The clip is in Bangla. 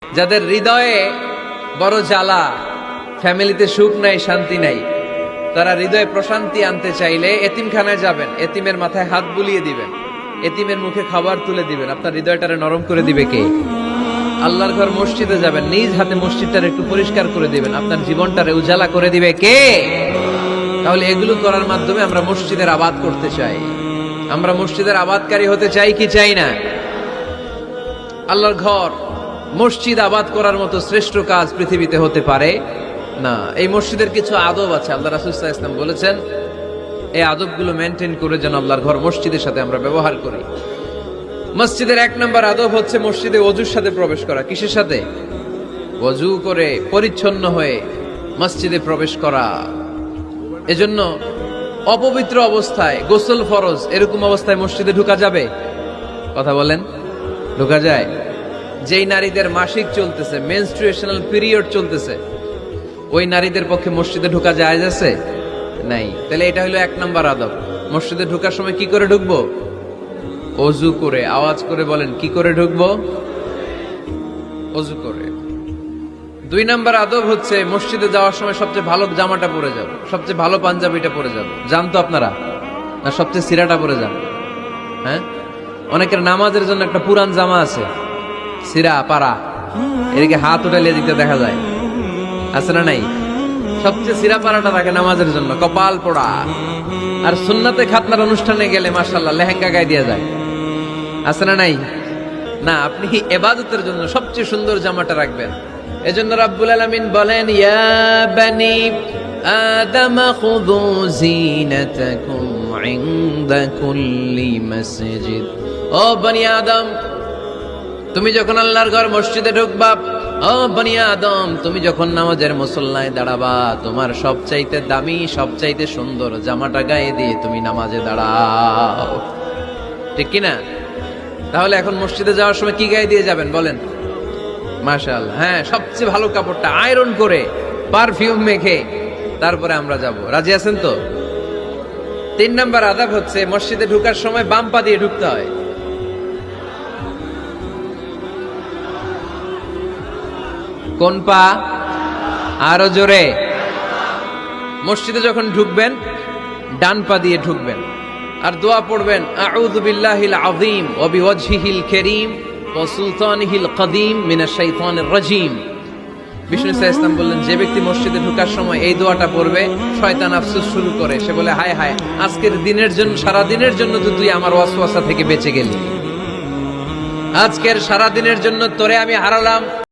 যাদের হৃদয়ে বড় জ্বালা, ফ্যামিলিতে সুখ নাই, শান্তি নাই, তারা হৃদয়ে প্রশান্তি আনতে চাইলে এতিমখানায় যাবেন, এতিমের মাথায় হাত বুলিয়ে দিবেন, এতিমের মুখে খাবার তুলে দিবেন। আপনার হৃদয়টারে নরম করে দিবে কে? আল্লাহর ঘর মসজিদে যাবেন, নিজ হাতে মসজিদটারে একটু পরিষ্কার করে দিবেন, আপনার জীবনটারে উজালা করে দিবে কে? তাহলে এগুলো করার মাধ্যমে আমরা মসজিদের আবাদ করতে চাই। আমরা মসজিদের আবাদকারী হতে চাই কি চাই না? আল্লাহর ঘর মসজিদ আবাদ করার মতো শ্রেষ্ঠ কাজ পৃথিবীতে হতে পারে না। এই মসজিদের কিছু আদব আছে, আল্লাহ রাসূল সাল্লাল্লাহু আলাইহি ওয়াসাল্লাম বলেছেন এই আদবগুলো মেনটেন করে যেন আল্লাহর ঘর মসজিদের সাথে আমরা ব্যবহার করি। মসজিদের 1 নম্বর আদব হচ্ছে মসজিদে ওযুর সাথে প্রবেশ করা। কিসের সাথে? ওযু করে পরিচ্ছন্ন হয়ে মসজিদে প্রবেশ করা। এজন্য অপবিত্র অবস্থায় গোসল ফরজ, এরকম অবস্থায় মসজিদে ঢোকা যাবে? কথা বলেন, ঢোকা যায়? যেই নারীদের মাসিক চলতেছে, মেনস্ট্রুয়েশনাল পিরিয়ড চলতেছে, ওই নারীদের পক্ষে মসজিদে ঢোকা জায়েজ আছে? নাই। তাহলে এটা হলো 1 নম্বর আদব। মসজিদে ঢোকার সময় কি করে ঢুকবো? ওযু করে। আওয়াজ করে বলেন, কি করে ঢুকবো? ওযু করে। 2 নম্বর আদব হচ্ছে মসজিদে যাওয়ার সময় সবচেয়ে ভালো জামাটা পরে যাব, সবচেয়ে ভালো পাঞ্জাবিটা পরে যাব। জানতো আপনারা? না সবচেয়ে সিরাটা পরে যান? হ্যাঁ, অনেকের নামাজের জন্য একটা পুরান জামা আছে, সিরা পারা, এদিকে হাত উঠালিয়ে দিতে দেখা যায়, আছে না নাই? সবচেয়ে সিরা পারাটা থাকে নামাজের জন্য, কপাল পোড়া। আর সুন্নাতে খাতনার অনুষ্ঠানে গেলে মাশাআল্লাহ লেহেঙ্গা গায়ে দিয়ে যায়, আছে না নাই? না, আপনি ইবাদতের জন্য সবচেয়ে সুন্দর জামাটা রাখবেন। এজন্য রাব্বুল আলামিন বলেন, ইয়া বানি আদম খুযু যিনাতাকুম ইনদা কুল্লি মসজিদ। ও বনি আদম, তুমি যখন আল্লাহর ঘর মসজিদে ঢুকবা, ও বনি আদম, তুমি যখন নামাজের মুসল্লায় দাঁড়াবা, তোমার সবচাইতে দামি, সবচাইতে সুন্দর জামাটা গায়ে দিয়ে তুমি নামাজে দাঁড়াও। ঠিক কিনা? তাহলে এখন মসজিদে যাওয়ার সময় কি গায়ে দিয়ে যাবেন বলেন? মাশাআল্লাহ, হ্যাঁ, সবচেয়ে ভালো কাপড়টা আয়রন করে, পারফিউম মেখে তারপরে আমরা যাব। রাজি আছেন তো? 3 নম্বর আদব হচ্ছে মসজিদে ঢোকার সময় বাম পা দিয়ে ঢুকতে হয়। কোন পা? আরো জোরে। মসজিদে যখন ঢুকবেন ডান পা দিয়ে ঢুকবেন, আর দোয়া পড়বেন, আউযু বিল্লাহিল আযীম ওয়া বিওয়াজহিল কারীম ওয়া সুলতানিহিল কদীম মিনাশ শাইতানির রাজীম। বিষ্ণু ইসলাম বললেন, যে ব্যক্তি মসজিদে ঢোকার সময় এই দোয়াটা পড়বে, শয়তান আফসোস শুরু করে, সে বলে, হায় হায়, আজকের দিনের জন্য, সারা দিনের জন্য তো তুই আমার ওয়াসওয়াসা থেকে বেঁচে গেলি, আজকের সারা দিনের জন্য তোরে আমি হারালাম।